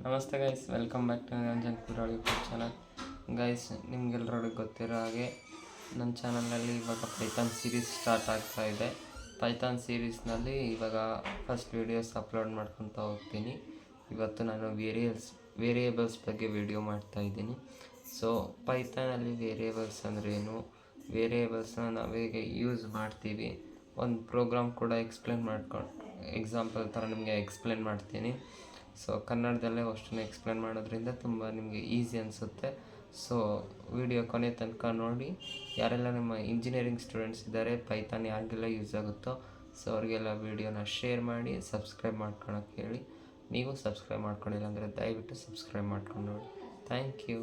ನಮಸ್ತೆ guys, welcome back to Niranjan Purali YouTube channel. Guys, ನಿಮಗೆಲ್ಲರಿಗೂ ಗೊತ್ತಿರೋ ಹಾಗೆ ನನ್ನ ಚಾನಲ್ನಲ್ಲಿ ಇವಾಗ ಪೈಥಾನ್ ಸೀರೀಸ್ ಸ್ಟಾರ್ಟ್ ಆಗ್ತಾ ಇದೆ. ಪೈಥಾನ್ ಸೀರೀಸ್ನಲ್ಲಿ ಇವಾಗ ಫಸ್ಟ್ ವೀಡಿಯೋಸ್ ಅಪ್ಲೋಡ್ ಮಾಡ್ಕೊತಾ ಹೋಗ್ತೀನಿ. ಇವತ್ತು ನಾನು ವೇರಿಯೇಬಲ್ಸ್ ಬಗ್ಗೆ ವಿಡಿಯೋ ಮಾಡ್ತಾಯಿದ್ದೀನಿ. ಸೊ ಪೈಥಾನಲ್ಲಿ ವೇರಿಯೇಬಲ್ಸ್ ಅಂದ್ರೇನು, ವೇರಿಯೇಬಲ್ಸ್ನ ನಾವು ಹೇಗೆ ಯೂಸ್ ಮಾಡ್ತೀವಿ, ಒಂದು ಪ್ರೋಗ್ರಾಮ್ ಕೂಡ ಎಕ್ಸಾಂಪಲ್ ಥರ ನಿಮಗೆ ಎಕ್ಸ್ಪ್ಲೇನ್ ಮಾಡ್ತೀನಿ. ಸೊ ಕನ್ನಡದಲ್ಲೇ ಅಷ್ಟನ್ನು ಎಕ್ಸ್ಪ್ಲೇನ್ ಮಾಡೋದ್ರಿಂದ ತುಂಬ ನಿಮಗೆ ಈಸಿ ಅನಿಸುತ್ತೆ. ಸೊ ವಿಡಿಯೋ ಕೊನೆ ತನಕ ನೋಡಿ. ಯಾರೆಲ್ಲ ನಿಮ್ಮ ಇಂಜಿನಿಯರಿಂಗ್ ಸ್ಟೂಡೆಂಟ್ಸ್ ಇದ್ದಾರೆ, ಪೈಥಾನ್ ಯಾರಿಗೆಲ್ಲ ಯೂಸ್ ಆಗುತ್ತೋ ಸೊ ಅವರಿಗೆಲ್ಲ ವೀಡಿಯೋನ ಶೇರ್ ಮಾಡಿ ಸಬ್ಸ್ಕ್ರೈಬ್ ಮಾಡ್ಕೊಳಕ್ಕೆ ಹೇಳಿ. ನೀವು ಸಬ್ಸ್ಕ್ರೈಬ್ ಮಾಡ್ಕೊಂಡಿಲ್ಲ ಅಂದರೆ ದಯವಿಟ್ಟು ಸಬ್ಸ್ಕ್ರೈಬ್ ಮಾಡ್ಕೊಂಡು ನೋಡಿ. Thank you.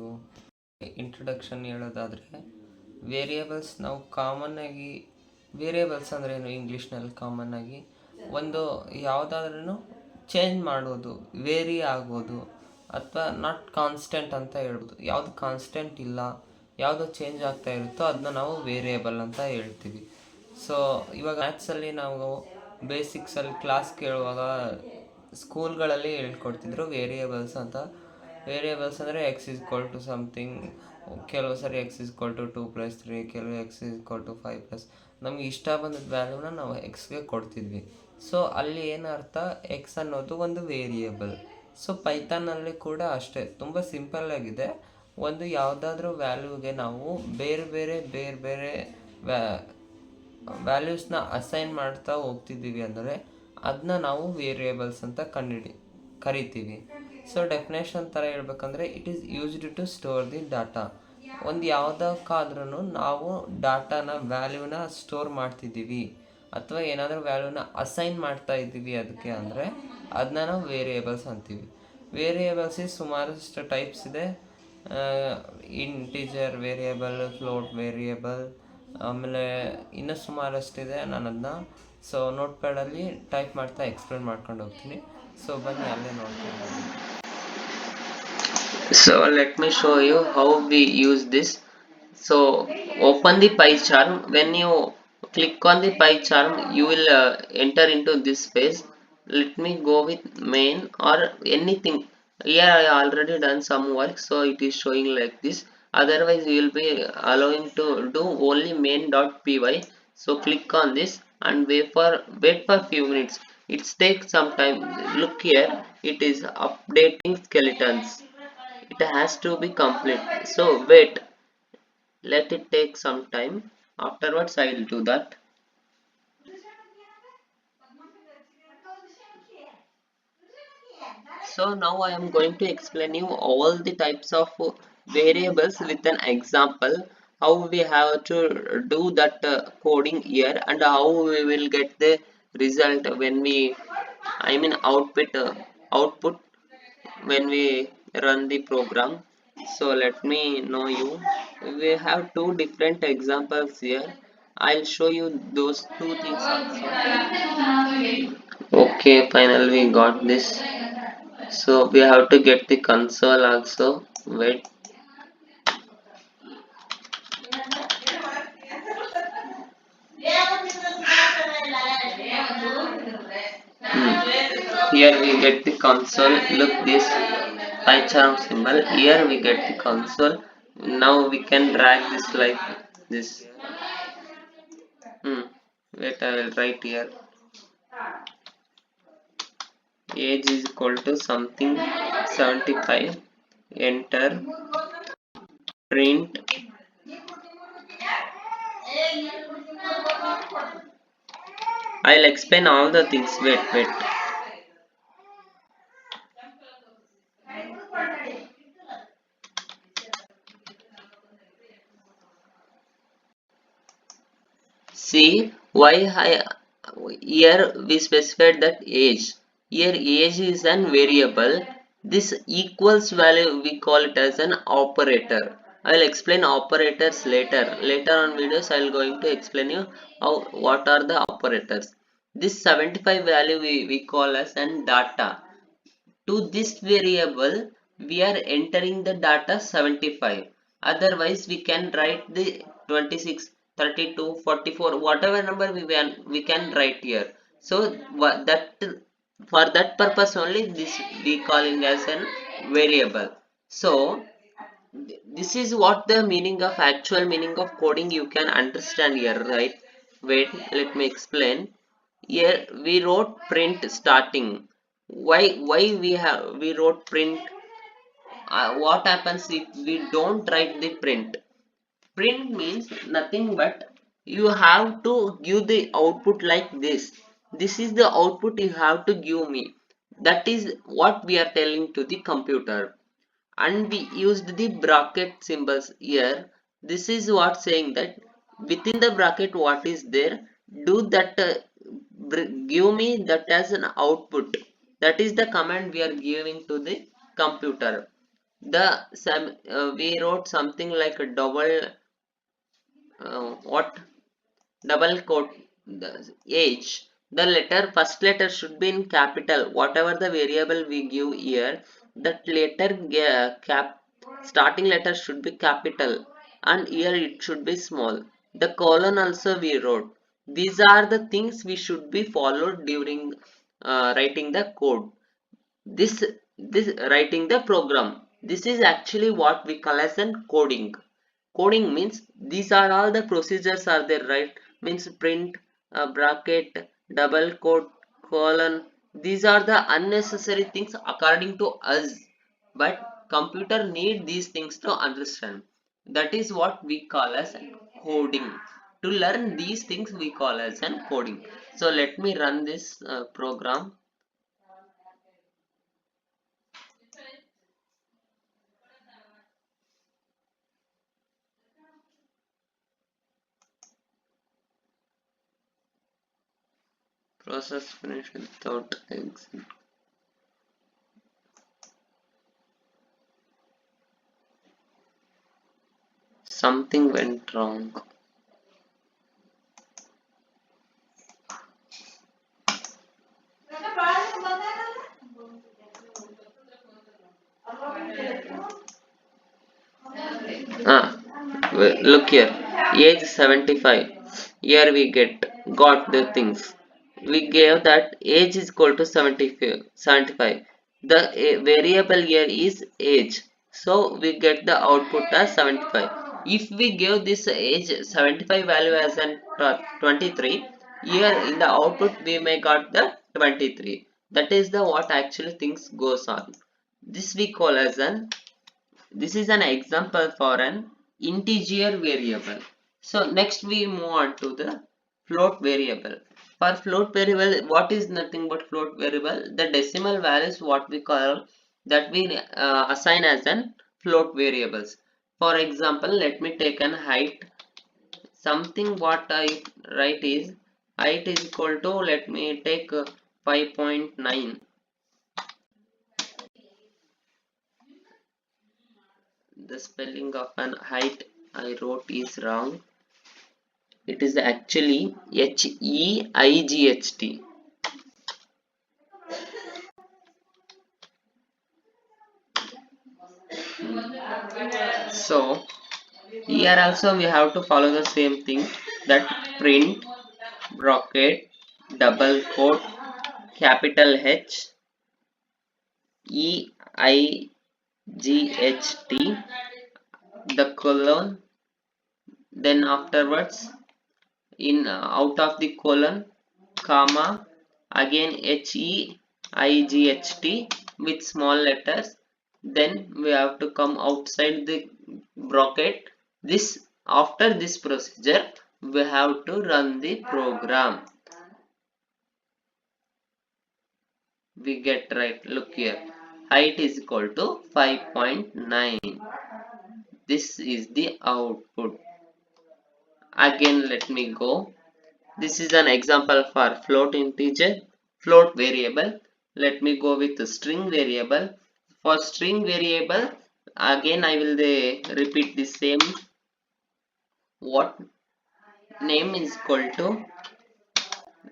ಇಂಟ್ರೊಡಕ್ಷನ್ ಹೇಳೋದಾದರೆ, ವೇರಿಯೇಬಲ್ಸ್ ನಾವು ಕಾಮನ್ನಾಗಿ, ವೇರಿಯೇಬಲ್ಸ್ ಅಂದ್ರೇನು ಇಂಗ್ಲೀಷ್ನಲ್ಲಿ ಕಾಮನ್ನಾಗಿ ಒಂದು ಯಾವುದಾದ್ರೂ ಚೇಂಜ್ ಮಾಡೋದು, ವೇರಿ ಆಗೋದು ಅಥವಾ ನಾಟ್ ಕಾನ್ಸ್ಟೆಂಟ್ ಅಂತ ಹೇಳ್ಬೋದು. ಯಾವುದು ಕಾನ್ಸ್ಟೆಂಟ್ ಇಲ್ಲ, ಯಾವುದು ಚೇಂಜ್ ಆಗ್ತಾ ಇರುತ್ತೋ ಅದನ್ನ ನಾವು ವೇರಿಯೇಬಲ್ ಅಂತ ಹೇಳ್ತೀವಿ. ಸೊ ಇವಾಗ ಮ್ಯಾಥ್ಸಲ್ಲಿ ನಾವು ಬೇಸಿಕ್ಸಲ್ಲಿ ಕ್ಲಾಸ್ ಕೇಳುವಾಗ ಸ್ಕೂಲ್ಗಳಲ್ಲಿ ಹೇಳ್ಕೊಡ್ತಿದ್ರು ವೇರಿಯೇಬಲ್ಸ್ ಅಂತ. ವೇರಿಯೇಬಲ್ಸ್ ಅಂದರೆ x is equal to something, ಕೆಲವು ಸರಿ ಎಕ್ಸ್ ಇಸ್ ಈಕ್ವಲ್ ಟು 2+3, ಕೆಲವು ಎಕ್ಸ್ ಇಸ್ ಈಕ್ವಲ್ ಟು 5+. ನಮ್ಗೆ ಇಷ್ಟ ಬಂದಿದ್ದ ವ್ಯಾಲ್ಯೂನ ನಾವು ಎಕ್ಸ್ಗೆ ಕೊಡ್ತಿದ್ವಿ. ಸೊ ಅಲ್ಲಿ ಏನರ್ಥ, ಎಕ್ಸ್ ಅನ್ನೋದು ಒಂದು ವೇರಿಯೇಬಲ್. ಸೊ ಪೈಥಾನಲ್ಲಿ ಕೂಡ ಅಷ್ಟೇ, ತುಂಬ ಸಿಂಪಲ್ಲಾಗಿದೆ. ಒಂದು ಯಾವುದಾದ್ರೂ ವ್ಯಾಲ್ಯೂಗೆ ನಾವು ಬೇರೆ ಬೇರೆ ವ್ಯಾಲ್ಯೂಸ್ನ ಅಸೈನ್ ಮಾಡ್ತಾ ಹೋಗ್ತಿದ್ದೀವಿ ಅಂದರೆ ಅದನ್ನ ನಾವು ವೇರಿಯೇಬಲ್ಸ್ ಅಂತ ಕರಿತೀವಿ. ಸೊ ಡೆಫಿನೇಷನ್ ಥರ ಹೇಳ್ಬೇಕಂದ್ರೆ, it is used to store the data. ಒಂದು ಯಾವುದಕ್ಕಾದ್ರೂ ನಾವು ಡಾಟಾನ, ವ್ಯಾಲ್ಯೂನ ಸ್ಟೋರ್ ಮಾಡ್ತಿದ್ದೀವಿ ಅಥವಾ ಏನಾದರೂ ವ್ಯಾಲ್ಯೂನ ಅಸೈನ್ ಮಾಡ್ತಾ ಇದ್ದೀವಿ ಅದಕ್ಕೆ ಅಂದರೆ ಅದನ್ನ ನಾವು ವೇರಿಯೇಬಲ್ಸ್ ಅಂತೀವಿ. ವೇರಿಯೇಬಲ್ಸ್ ಸುಮಾರಷ್ಟು ಟೈಪ್ಸ್ ಇದೆ. ಇಂಟಿಜರ್ ವೇರಿಯೇಬಲ್, ಫ್ಲೋಟ್ ವೇರಿಯೇಬಲ್, ಆಮೇಲೆ ಇನ್ನೂ ಸುಮಾರಷ್ಟಿದೆ. ನಾನು ಅದನ್ನ ನೋಟ್ ಪ್ಯಾಡಲ್ಲಿ ಟೈಪ್ ಮಾಡ್ತಾ ಎಕ್ಸ್ಪ್ಲೇನ್ ಮಾಡ್ಕೊಂಡು ಹೋಗ್ತೀನಿ. ಸೊ ಬನ್ನಿ ಅಲ್ಲೇ ನೋಡ್ಕೊಂಡು. So let me show you how we use this. So open the pie chart. When you click on the pie chart, you will enter into this page. Let me go with main or anything. Here I already done some work, so it is showing like this. Otherwise you will be allowing to do only main.py. So click on this and wait for few minutes. It takes some time. Look here, it is updating skeletons. It has to be complete, so wait, let it take some time. Afterwards I will do that. So now I am going to explain you all the types of variables with an example, how we have to do that coding here, and how we will get the result when we, I mean output when we run the program. So let me know you. We have two different examples here. I'll show you those two things also. Okay, finally we got this. So we have to get the console also. Wait. Here we get the console. Look this pie chart symbol. Here we get the console. Now we can drag this like this. Wait, I will write here. Age is equal to something 75. Enter. Print. I'll explain all the things. Wait. See why here we specified that age. Here age is an variable. This equals value we call it as an operator. I will explain operators later. Later on videos I will going to explain you what are the operators. This 75 value we call as an data. To this variable we are entering the data 75. Otherwise we can write the 26, 32, 44, whatever number we can write here. So that for that purpose only this we calling as an variable. So this is what the meaning of actual meaning of coding you can understand here, right? Wait, let me explain. Here we wrote print starting. Why we wrote print? What happens if we don't write the print? Print means nothing but you have to give the output like this. This is the output you have to give me. That is what we are telling to the computer. And we used the bracket symbols here. This is what saying that within the bracket what is there, do that, give me that as an output. That is the command we are giving to the computer. We wrote something like a what double quote, the age, the letter, first letter should be in capital. Whatever the variable we give here, that letter cap starting letter should be capital, and here it should be small. The colon also we wrote. These are the things we should be followed during writing the code. This this writing the program, this is actually what we call as an coding. Coding means these are all the procedures are there, right? Means print, bracket, double quote, colon. These are the unnecessary things according to us, but computer need these things to understand. That is what we call as coding. To learn these things we call as an coding. So let me run this program. Process finished without exit. Something went wrong. Ah, look here. Age 75. Here we got the things. We gave that age is equal to 75. 75. The variable here is age. So we get the output as 75. If we give this age 75 value as an 23, here in the output we may got the 23. That is the what actually things goes on. This we call as an, this is an example for an integer variable. So next we move on to the float variable. For float variable, what is nothing but float variable? The decimal value is what we call, that we assign as an float variables. For example, let me take an height. Something what I write is height is equal to, let me take 5.9. The spelling of an height I wrote is wrong. It is actually Height. So here also we have to follow the same thing, that print, bracket, double quote, capital H, Height, the colon, then afterwards in out of the colon, comma, again Height with small letters. Then we have to come outside the bracket. This, after this procedure we have to run the program. We get right, look here, height is equal to 5.9. This is the output. Again let me go. This is an example for float integer, float variable. Let me go with the string variable. For string variable, again I will repeat the same. What name is equal to,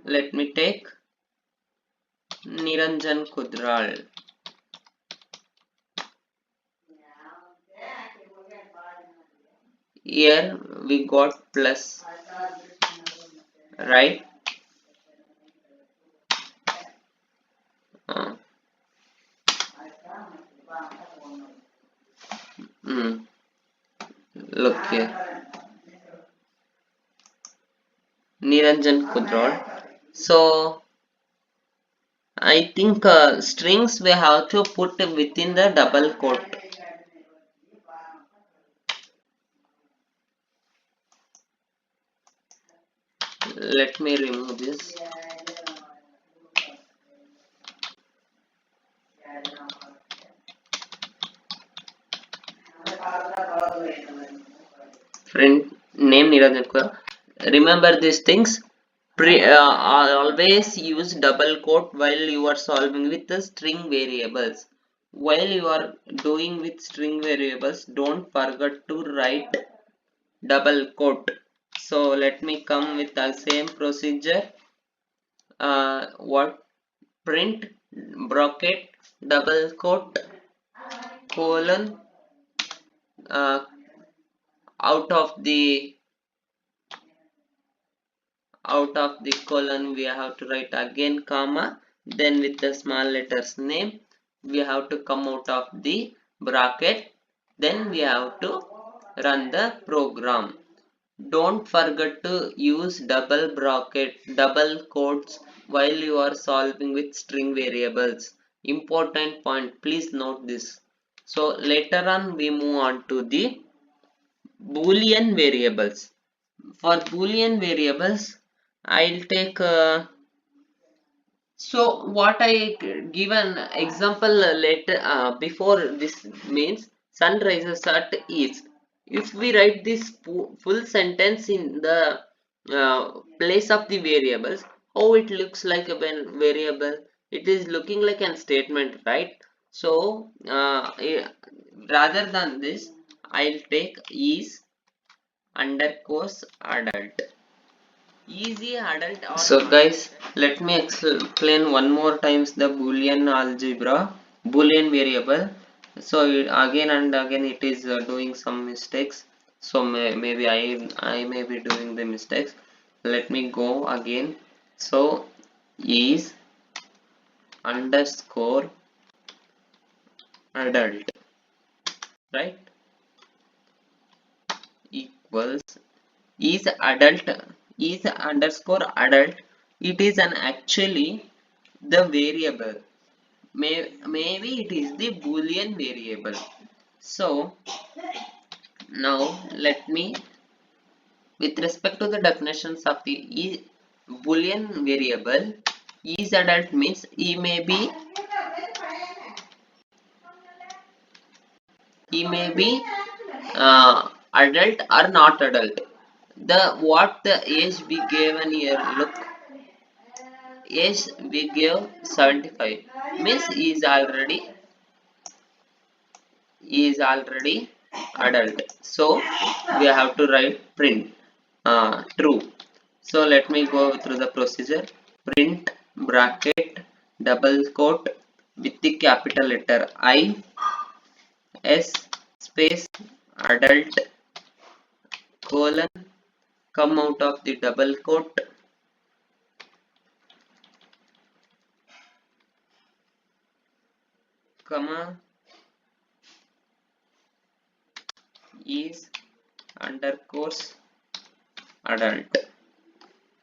let me take Niranjan Kudral. Here we got plus, right? Uh, look here, Niranjan Kudrol. So I think strings we have to put within the double quote. Let me remove this. Friend name Niranjan Kudrol. Remember these things. Always use double quote while you are solving with the string variables. While you are doing with string variables, don't forget to write double quote. So let me come with the same procedure. What print bracket double quote colon, uh, out of the colon we have to write again comma, then with the small letters name we have to come out of the bracket, then we have to run the program. Don't forget to use double bracket double quotes while you are solving with string variables. Important point, please note this. So later on we move on to the boolean variables. For boolean variables I'll take so what I give an example later, before this means sun rises at east. If we write this full sentence in the place of the variables, how it looks like a variable? It is looking like a statement, right? So rather than this I'll take is underscore adult. Easy adult or so guys, let me explain one more times the boolean algebra, boolean variable. So again and again it is doing some mistakes. So maybe I may be doing the mistakes. Let me go again. So is underscore adult, right, equals is adult, is underscore adult. It is an actually the variable. Maybe it is the boolean variable. So now let me, with respect to the definitions of the boolean variable, is adult means he may be adult or not adult. The what the age we given here, look, age we give 75 means he is already adult. So we have to write print true. So let me go through the procedure. Print bracket double quote with the capital letter I s space adult colon, come out of the double quote, comma, is underscore adult.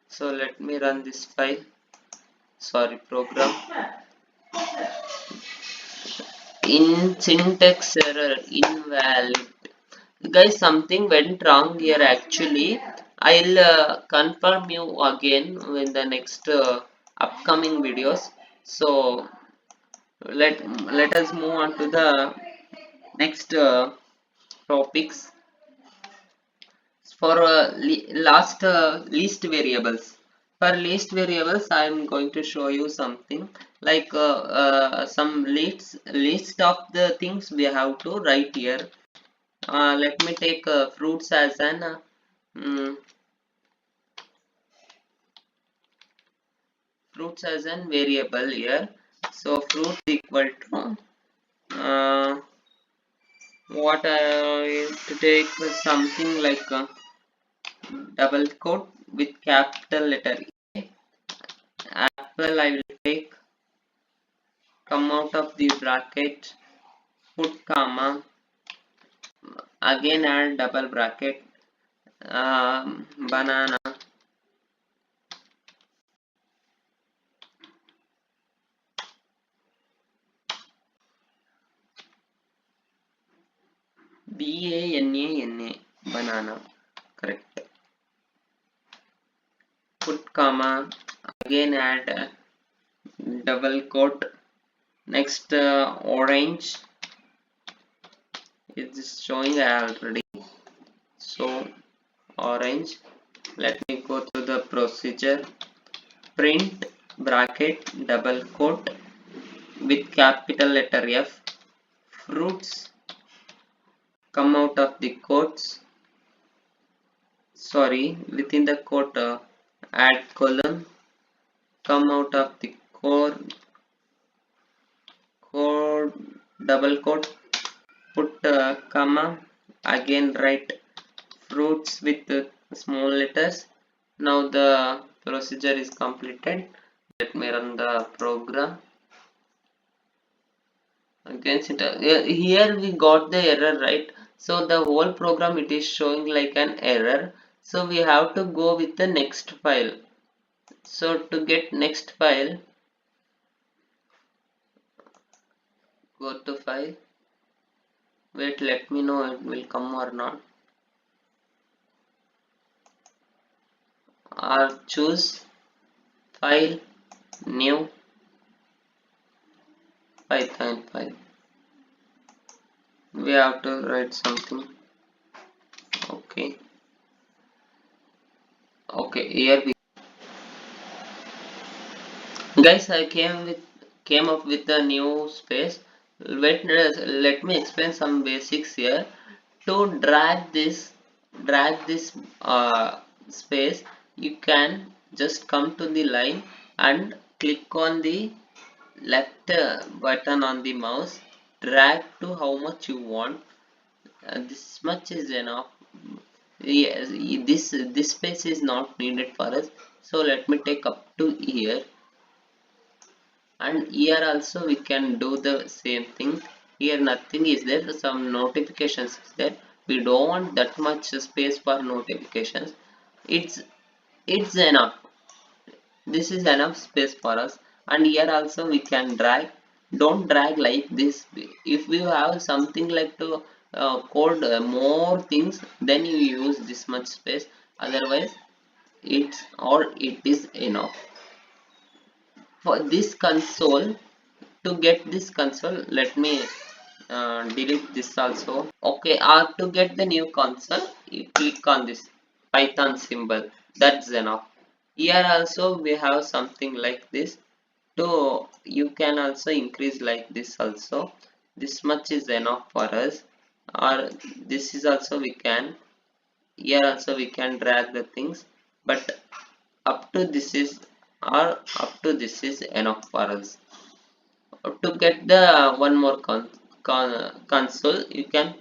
So let me run this file, sorry program. In syntax error, invalid. Guys, something went wrong here actually. I'll confirm you again in the next upcoming videos. So let us move on to the next topics. For last list variables. For list variables I am going to show you something like some list of the things we have to write here. Let me take fruits as an mm, variable here. So fruit equal to what I to take something like double quote with capital letter A. Apple I will take, come out of the bracket, put comma, again add double bracket, banana BANANA, banana, correct. Put comma, again add double quote. Next orange is showing already, so orange. Let me go through the procedure. Print bracket double quote with capital letter F, fruits, come out of the quotes, sorry, within the quote, add column, come out of the quote, double quote, put comma, again write fruits with small letters. Now the procedure is completed. Let me run the program. Against it, here we got the error, right? So the whole program, it is showing like an error, so we have to go with the next file. So to get next file, go to file, wait, let me know it will come or not, or choose file, new Python file. We have to write something. Okay, okay, here we, guys, I came up with a new space. Wait, let me explain some basics here. To drag this space, you can just come to the line and click on the left button on the mouse, drag to how much you want. This much is enough. Yes, this space is not needed for us, so let me take up to here. And here also we can do the same thing. Here nothing is there, some notifications is there. We don't want that much space for notifications. It's enough. This is enough space for us. And here also we can drag. Don't drag like this. If we have something like to code more things, then you use this much space. Otherwise it is enough. For this console, to get this console, let me delete this also. Okay, to get the new console, you click on this Python symbol. That's enough. Here also we have something like this. So you can also increase like this also. This much is enough for us. Or this is also we can. Here also we can drag the things, but up to this is, or up to this is enough for us. To get the one more console, you can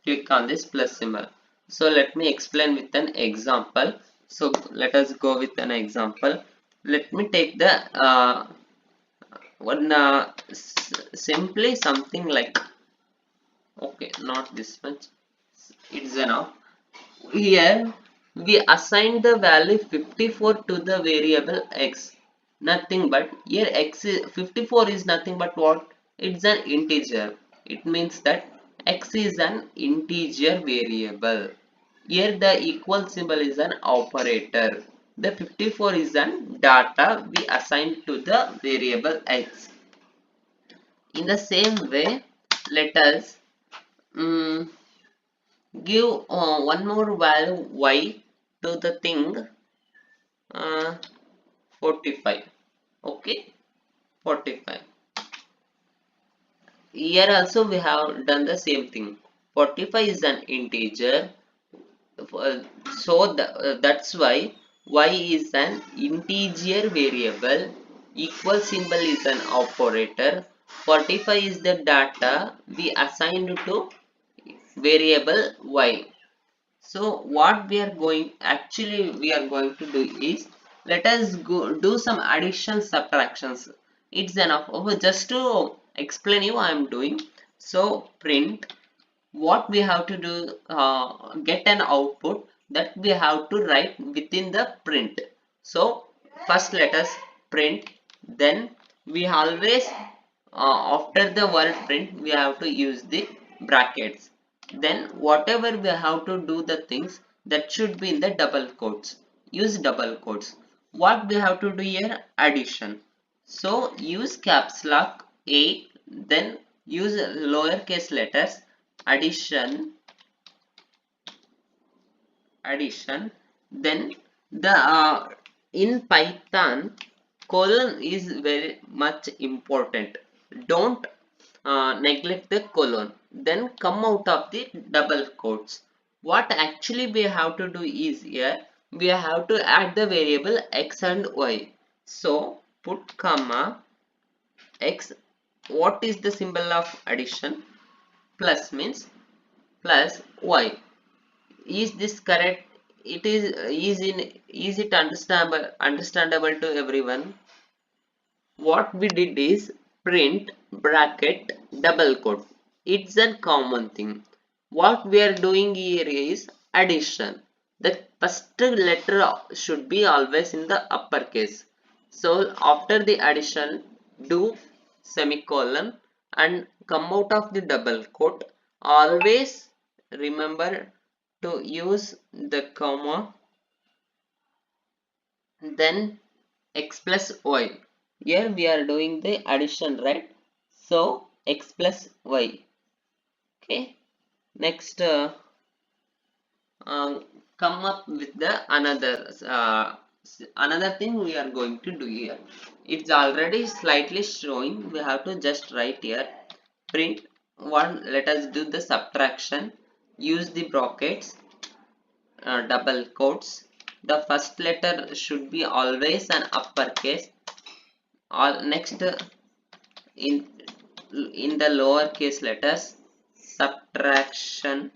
click on this plus symbol. So let me explain with an example. So let us go with an example. Let me take the one simply something like, okay, not this much, it's enough. Here we assign the value 54 to the variable x. Nothing but here x is 54 is nothing but what? It's an integer. It means that x is an integer variable. Here the equal symbol is an operator. The 54 is an data we assign to the variable x. In the same way, let us give one more value y to the thing, uh, 45. Okay, 45. Here also we have done the same thing. 45 is an integer, so that's why y is an integer variable, equal symbol is an operator, 45 is the data we assigned to variable y. So what we are going to do is, let us go do some addition subtractions. It's enough. Just to explain you I am doing. So print what we have to do, get an output that we have to write within the print. So first let us print, then we always, after the word print we have to use the brackets, then whatever we have to do the things that should be in the double quotes, use double quotes. What we have to do here? Addition. So use caps lock A, then use lowercase letters, addition, addition. Then the in Python colon is very much important. Don't neglect the colon. Then come out of the double quotes. What actually we have to do is here we have to add the variable x and y. So put comma x. What is the symbol of addition? Plus means plus y. Is this correct? It is it understandable to everyone? What we did is print bracket double quote. It's a common thing. What we are doing here is addition. The first letter should be always in the uppercase. So after the addition, do semicolon and come out of the double quote. Always remember to use the comma, then x plus y. Here we are doing the addition, right? So x plus y. Okay. Next, come up with the another thing we are going to do here. It's already slightly showing. We have to just write here. Print one. Let us do the subtraction. Use the brackets, double quotes. The first letter should be always an uppercase. All next, in the lowercase letters, subtraction.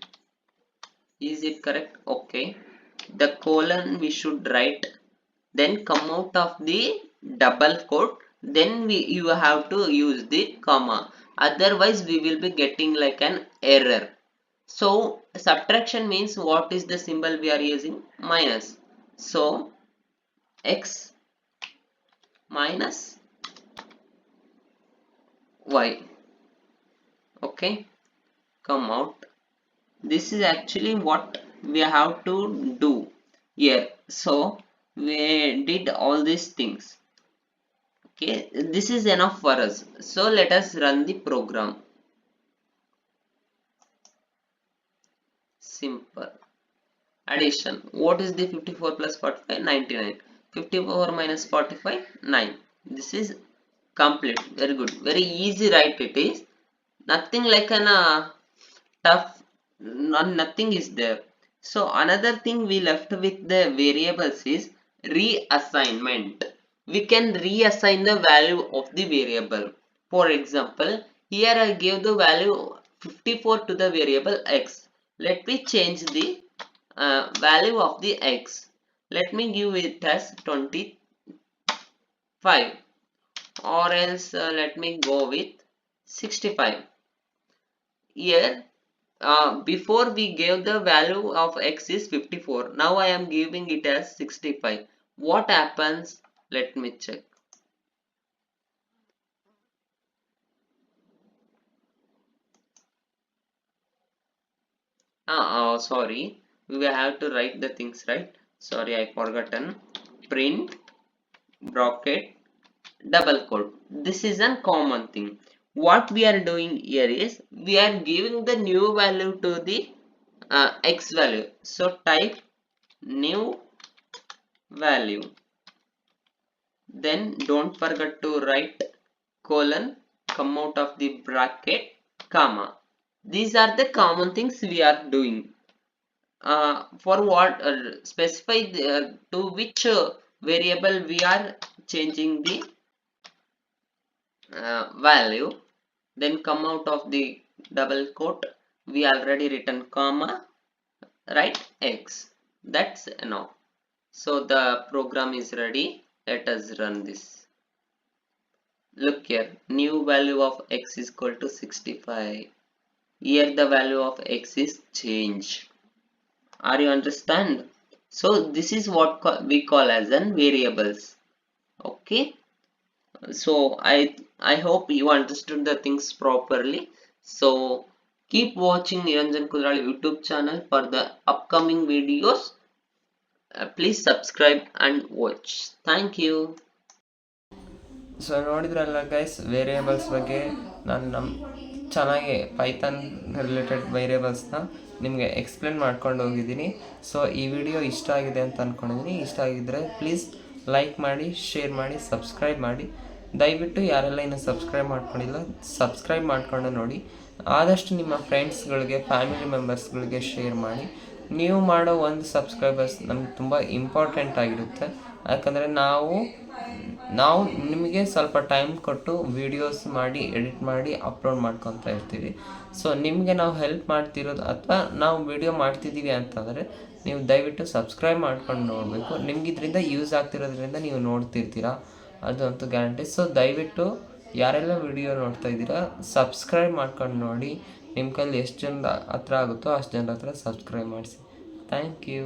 Is it correct? Okay. The colon we should write, then come out of the double quote, then you have to use the comma. Otherwise we will be getting like an error. So subtraction means what is the symbol we are using? Minus. So x minus y. Okay, come out. This is actually what we have to do here. So we did all these things. Okay, this is enough for us. So let us run the program. Simple addition. What is the 54 plus 45? 99. 54 minus 45? 9. This is complete. Very good. Very easy, right? It is nothing like an tough, nothing is there. So another thing we left with the variables is reassignment. We can reassign the value of the variable. For example, here I gave the value 54 to the variable x. Let me change the value of the x. Let me give it as 25, or else let me go with 65. Here before we gave the value of x is 54. Now I am giving it as 65. What happens? Let me check. Sorry, we have to write the things right. Sorry, I forgotten. Print bracket double quote. This is a common thing. What we are doing here is we are giving the new value to the x value. So type new value, then don't forget to write colon, come out of the bracket, comma. These are the common things we are doing. For what specify to which variable we are changing the value, then come out of the double quote, we already written comma, right, x. That's enough. So the program is ready. Let us run this. Look here, new value of x is equal to 65. here the value of x is changed. Are you understand? So this is what we call as an variables. Okay, so I hope you understood the things properly. So keep watching Niranjan Kudrali YouTube channel for the upcoming videos. Please subscribe and watch. Thank you. So ನೋಡಿದ್ರಲ್ಲ guys, variables ಬಗ್ಗೆ ನಾನು ಚೆನ್ನಾಗಿ Python related ವೇರಿಯೇಬಲ್ಸ್ನ ನಿಮಗೆ explain ಮಾಡ್ಕೊಂಡು ಹೋಗಿದ್ದೀನಿ. So ಈ video ಇಷ್ಟ ಆಗಿದೆ ಅಂತ ಅಂದ್ಕೊಂಡಿದ್ದೀನಿ. ಇಷ್ಟ ಆಗಿದ್ದರೆ ಪ್ಲೀಸ್ ಲೈಕ್ ಮಾಡಿ, ಶೇರ್ ಮಾಡಿ, ಸಬ್ಸ್ಕ್ರೈಬ್ ಮಾಡಿ. ದಯವಿಟ್ಟು ಯಾರೆಲ್ಲ ಇನ್ನೂ ಸಬ್ಸ್ಕ್ರೈಬ್ ಮಾಡ್ಕೊಂಡಿಲ್ಲ, ಸಬ್ಸ್ಕ್ರೈಬ್ ಮಾಡಿಕೊಂಡು ನೋಡಿ. ಆದಷ್ಟು ನಿಮ್ಮ ಫ್ರೆಂಡ್ಸ್ಗಳಿಗೆ, ಫ್ಯಾಮಿಲಿ ಮೆಂಬರ್ಸ್ಗಳಿಗೆ ಶೇರ್ ಮಾಡಿ. ನೀವು ಮಾಡೋ ಒಂದು ಸಬ್ಸ್ಕ್ರೈಬರ್ಸ್ ನಮ್ಗೆ ತುಂಬ ಇಂಪಾರ್ಟೆಂಟ್ ಆಗಿರುತ್ತೆ. ಯಾಕಂದರೆ ನಾವು ನಿಮಗೆ ಸ್ವಲ್ಪ ಟೈಮ್ ಕೊಟ್ಟು ವೀಡಿಯೋಸ್ ಮಾಡಿ, ಎಡಿಟ್ ಮಾಡಿ ಅಪ್ಲೋಡ್ ಮಾಡ್ಕೊತಾ ಇರ್ತೀವಿ. ಸೊ ನಿಮಗೆ ನಾವು ಹೆಲ್ಪ್ ಮಾಡ್ತಿರೋದು ಅಥವಾ ನಾವು ವೀಡಿಯೋ ಮಾಡ್ತಿದ್ದೀವಿ ಅಂತಂದರೆ ನೀವು ದಯವಿಟ್ಟು ಸಬ್ಸ್ಕ್ರೈಬ್ ಮಾಡ್ಕೊಂಡು ನೋಡಬೇಕು. ನಿಮ್ಗೆ ಇದರಿಂದ ಯೂಸ್ ಆಗ್ತಿರೋದ್ರಿಂದ ನೀವು ನೋಡ್ತಿರ್ತೀರ, ಅದು ಅಂತೂ ಗ್ಯಾರಂಟಿ. ಸೊ ದಯವಿಟ್ಟು ಯಾರೆಲ್ಲ ವಿಡಿಯೋ ನೋಡ್ತಾ ಇದ್ದೀರಾ ಸಬ್ಸ್ಕ್ರೈಬ್ ಮಾಡ್ಕೊಂಡು ನೋಡಿ. ನಿಮ್ಮ ಕೈಲಿ ಎಷ್ಟು ಜನ ಹತ್ರ ಆಗುತ್ತೋ ಅಷ್ಟು ಜನರ ಹತ್ರ ಸಬ್ಸ್ಕ್ರೈಬ್ ಮಾಡಿಸಿ. Thank you.